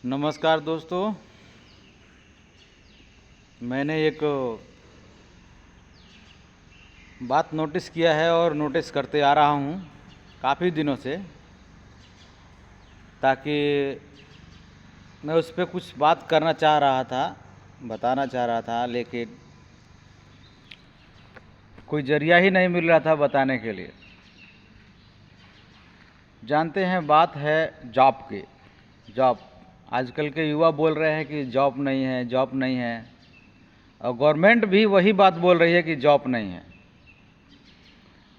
नमस्कार दोस्तों, मैंने एक बात नोटिस किया है और नोटिस करते आ रहा हूँ काफ़ी दिनों से, ताकि मैं उस पर कुछ बात करना चाह रहा था, बताना चाह रहा था, लेकिन कोई जरिया ही नहीं मिल रहा था बताने के लिए। जानते हैं, बात है जॉब की। जॉब, आजकल के युवा बोल रहे हैं कि जॉब नहीं है, जॉब नहीं है, और गवर्नमेंट भी वही बात बोल रही है कि जॉब नहीं है।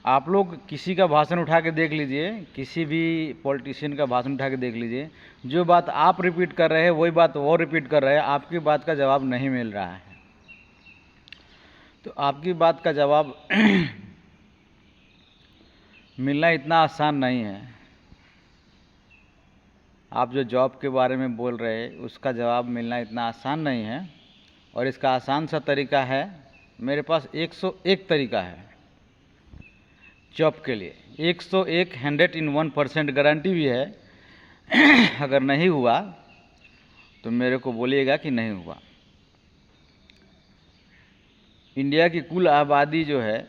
आप लोग किसी का भाषण उठा के देख लीजिए, किसी भी पॉलिटिशियन का भाषण उठा के देख लीजिए, जो बात आप रिपीट कर रहे हैं वही बात वो रिपीट कर रहे हैं, आपकी बात का जवाब नहीं मिल रहा है। तो आपकी बात का जवाब मिलना इतना आसान नहीं है। आप जो जॉब के बारे में बोल रहे हैं उसका जवाब मिलना इतना आसान नहीं है, और इसका आसान सा तरीका है, मेरे पास 101 तरीका है जॉब के लिए। 101 101% गारंटी भी है। अगर नहीं हुआ तो मेरे को बोलिएगा कि नहीं हुआ। इंडिया की कुल आबादी जो है,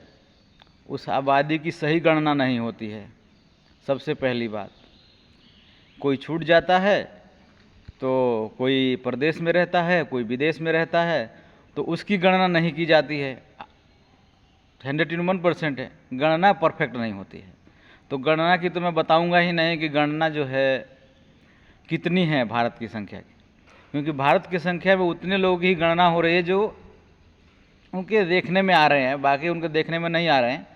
उस आबादी की सही गणना नहीं होती है। सबसे पहली बात, कोई छूट जाता है तो कोई प्रदेश में रहता है, कोई विदेश में रहता है, तो उसकी गणना नहीं की जाती है। 101% है, गणना परफेक्ट नहीं होती है। तो गणना की तो मैं बताऊंगा ही नहीं कि गणना जो है कितनी है भारत की संख्या की, क्योंकि भारत की संख्या में उतने लोग ही गणना हो रही है जो उनके देखने में आ रहे हैं, बाकी उनके देखने में नहीं आ रहे हैं।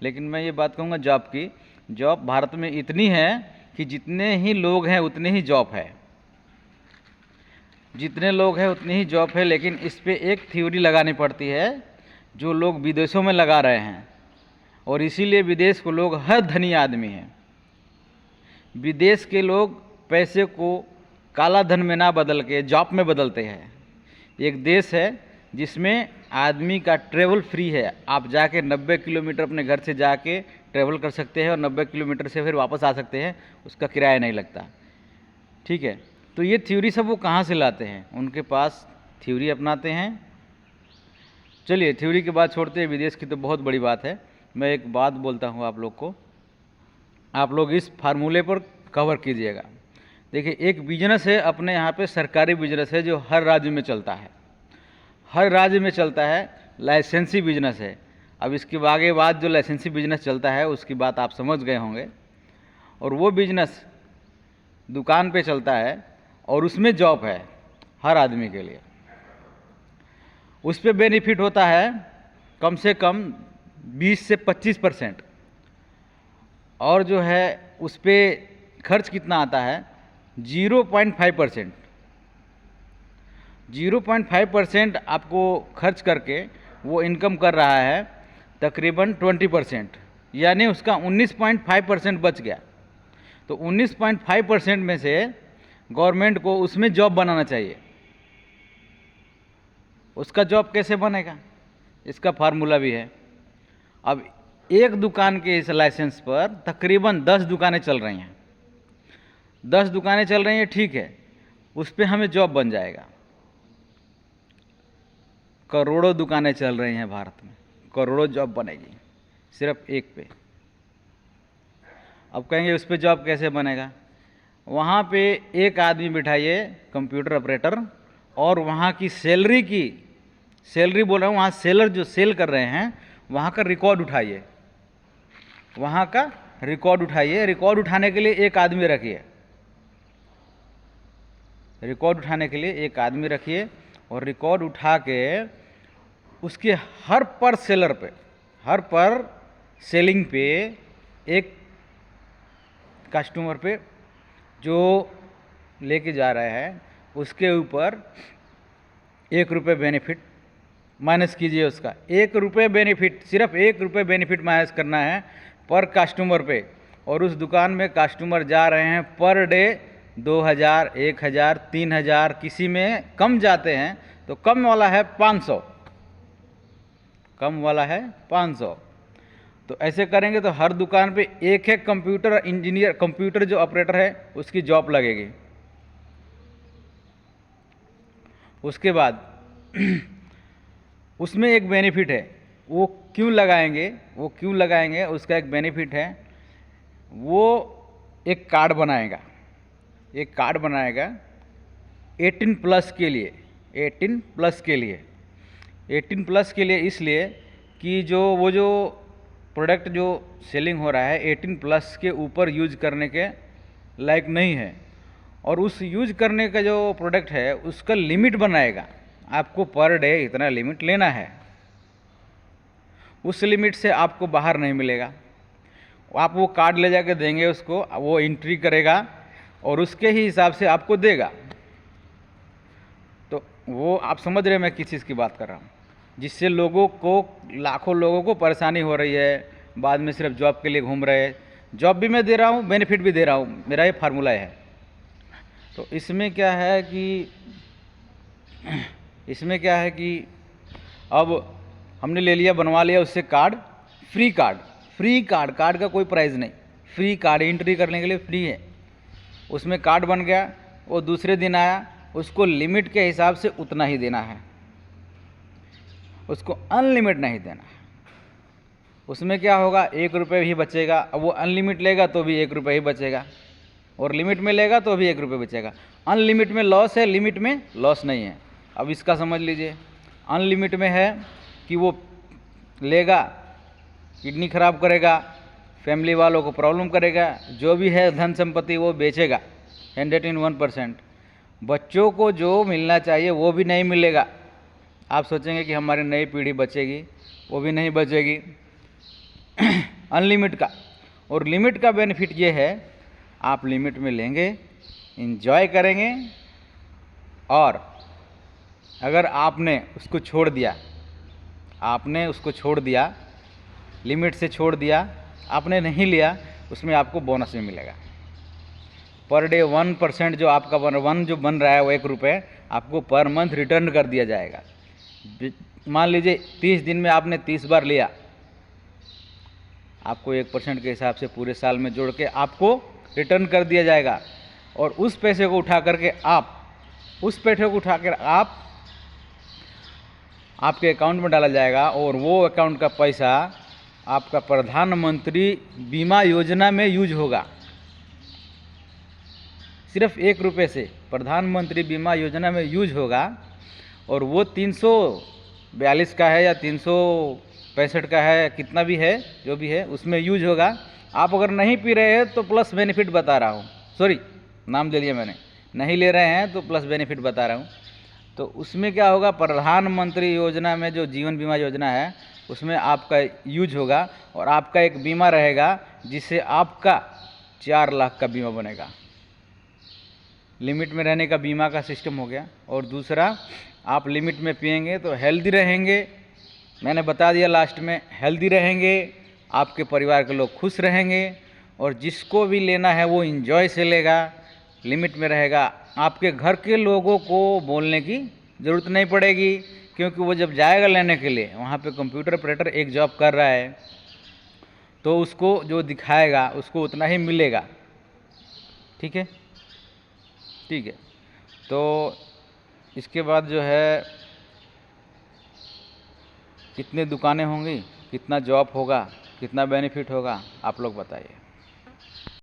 लेकिन मैं ये बात कहूँगा जॉब की, जॉब भारत में इतनी है कि जितने ही लोग हैं उतने ही जॉब है, जितने लोग हैं उतनी ही जॉब है। लेकिन इस पर एक थ्योरी लगानी पड़ती है जो लोग विदेशों में लगा रहे हैं, और इसीलिए विदेश को लोग हर धनी आदमी हैं। विदेश के लोग पैसे को काला धन में ना बदल के जॉब में बदलते हैं। एक देश है जिसमें आदमी का ट्रेवल फ्री है, आप जाके 90 किलोमीटर अपने घर से जाके ट्रेवल कर सकते हैं और 90 किलोमीटर से फिर वापस आ सकते हैं, उसका किराया नहीं लगता। ठीक है, तो ये थ्योरी सब वो कहाँ से लाते हैं? उनके पास थ्योरी अपनाते हैं। चलिए, थ्योरी की बात छोड़ते हैं, विदेश की तो बहुत बड़ी बात है। मैं एक बात बोलता हूँ आप लोग को, आप लोग इस फार्मूले पर कवर कीजिएगा। देखिए, एक बिजनेस है अपने यहाँ पे, सरकारी बिजनेस है जो हर राज्य में चलता है, हर राज्य में चलता है, लाइसेंसी बिजनेस है। अब इसके आगे बाद जो लाइसेंसी बिजनेस चलता है उसकी बात आप समझ गए होंगे। और वो बिजनेस दुकान पे चलता है और उसमें जॉब है हर आदमी के लिए। उस पर बेनिफिट होता है कम से कम 20 से 25%, और जो है उस पर खर्च कितना आता है? 0.5%। 0.5% आपको खर्च करके वो इनकम कर रहा है तकरीबन 20%, यानी उसका 19.5% बच गया। तो 19.5% में से गवर्नमेंट को उसमें जॉब बनाना चाहिए। उसका जॉब कैसे बनेगा? इसका फार्मूला भी है। अब एक दुकान के इस लाइसेंस पर तकरीबन 10 दुकानें चल रही हैं, 10 दुकानें चल रही हैं, ठीक है, उस पर हमें जॉब बन जाएगा। करोड़ों दुकानें चल रही हैं भारत में, करोड़ों जॉब बनेगी सिर्फ एक पे। अब कहेंगे उस पर जॉब कैसे बनेगा? वहाँ पे एक आदमी बिठाइए, कंप्यूटर ऑपरेटर, और वहाँ की सैलरी बोल रहा हूँ, वहाँ सेलर जो सेल कर रहे हैं वहाँ का रिकॉर्ड उठाइए, वहाँ का रिकॉर्ड उठाइए। रिकॉर्ड उठाने के लिए एक आदमी रखिए, रिकॉर्ड उठाने के लिए एक आदमी रखिए, और रिकॉर्ड उठा के उसके हर पर सेलर पे, हर पर सेलिंग पे, एक कस्टमर पे जो लेके जा रहा है उसके ऊपर 1 रुपये बेनिफिट माइनस कीजिए। उसका 1 रुपये बेनिफिट, सिर्फ 1 रुपये बेनिफिट माइनस करना है पर कस्टमर पे। और उस दुकान में कस्टमर जा रहे हैं पर डे 2000, 1000, 3000, किसी में कम जाते हैं, तो कम वाला है 500, कम वाला है 500। तो ऐसे करेंगे तो हर दुकान पे एक एक कंप्यूटर इंजीनियर, कंप्यूटर जो ऑपरेटर है उसकी जॉब लगेगी। उसके बाद उसमें एक बेनिफिट है, वो क्यों लगाएंगे उसका एक बेनिफिट है। वो एक कार्ड बनाएगा 18 प्लस के लिए 18 प्लस के लिए इसलिए कि वो जो प्रोडक्ट जो सेलिंग हो रहा है 18 प्लस के ऊपर यूज करने के लायक नहीं है, और उस यूज करने का जो प्रोडक्ट है उसका लिमिट बनाएगा। आपको पर डे इतना लिमिट लेना है, उस लिमिट से आपको बाहर नहीं मिलेगा। आप वो कार्ड ले जाके देंगे उसको, वो एंट्री करेगा और उसके ही हिसाब से आपको देगा। तो वो आप समझ रहे हैं मैं किस चीज़ की बात कर रहा हूँ, जिससे लोगों को, लाखों लोगों को परेशानी हो रही है, बाद में सिर्फ जॉब के लिए घूम रहे हैं। जॉब भी मैं दे रहा हूँ, बेनिफिट भी दे रहा हूँ, मेरा ये फार्मूला है। तो इसमें क्या है कि अब हमने ले लिया, बनवा लिया उससे कार्ड, फ्री कार्ड का कोई प्राइस नहीं, फ्री कार्ड एंट्री करने के लिए फ्री है। उसमें कार्ड बन गया, वो दूसरे दिन आया, उसको लिमिट के हिसाब से उतना ही देना है, उसको अनलिमिट नहीं देना है। उसमें क्या होगा, 1 रुपये ही बचेगा। अब वो अनलिमिट लेगा तो भी 1 रुपये ही बचेगा, और लिमिट में लेगा तो भी 1 रुपये बचेगा। अनलिमिट में लॉस है, लिमिट में लॉस नहीं है। अब इसका समझ लीजिए, अनलिमिट में है कि वो लेगा, किडनी खराब करेगा, फैमिली वालों को प्रॉब्लम करेगा, जो भी है धन संपत्ति वो बेचेगा 101%। बच्चों को जो मिलना चाहिए वो भी नहीं मिलेगा। आप सोचेंगे कि हमारी नई पीढ़ी बचेगी, वो भी नहीं बचेगी। अनलिमिट का और लिमिट का बेनिफिट ये है, आप लिमिट में लेंगे, एंजॉय करेंगे, और अगर आपने उसको छोड़ दिया, लिमिट से छोड़ दिया, आपने नहीं लिया, उसमें आपको बोनस भी मिलेगा। पर डे 1% जो आपका बन रहा है, वो 1 रुपये आपको पर मंथ रिटर्न कर दिया जाएगा। मान लीजिए 30 दिन में आपने 30 बार लिया, आपको 1% के हिसाब से पूरे साल में जोड़ के आपको रिटर्न कर दिया जाएगा। और उस पैसे को उठा कर आपके अकाउंट में डाला जाएगा, और वो अकाउंट का पैसा आपका प्रधानमंत्री बीमा योजना में यूज होगा। सिर्फ 1 रुपये से प्रधानमंत्री बीमा योजना में यूज होगा, और वो 342 का है या 365 का है, कितना भी है, जो भी है उसमें यूज होगा। आप अगर नहीं पी रहे हैं तो प्लस बेनिफिट बता रहा हूँ, सॉरी नाम दे लिया मैंने, नहीं ले रहे हैं तो प्लस बेनिफिट बता रहा हूँ। तो उसमें क्या होगा, प्रधानमंत्री योजना में जो जीवन बीमा योजना है उसमें आपका यूज होगा, और आपका एक बीमा रहेगा जिससे आपका 4 लाख का बीमा बनेगा। लिमिट में रहने का बीमा का सिस्टम हो गया। और दूसरा, आप लिमिट में पिएंगे तो हेल्दी रहेंगे, मैंने बता दिया लास्ट में, हेल्दी रहेंगे, आपके परिवार के लोग खुश रहेंगे, और जिसको भी लेना है वो एंजॉय से लेगा, लिमिट में रहेगा। आपके घर के लोगों को बोलने की ज़रूरत नहीं पड़ेगी, क्योंकि वो जब जाएगा लेने के लिए, वहाँ पे कंप्यूटर ऑपरेटर एक जॉब कर रहा है, तो उसको जो दिखाएगा उसको उतना ही मिलेगा। ठीक है। तो इसके बाद जो है, कितनी दुकानें होंगी, कितना जॉब होगा, कितना बेनिफिट होगा, आप लोग बताइए।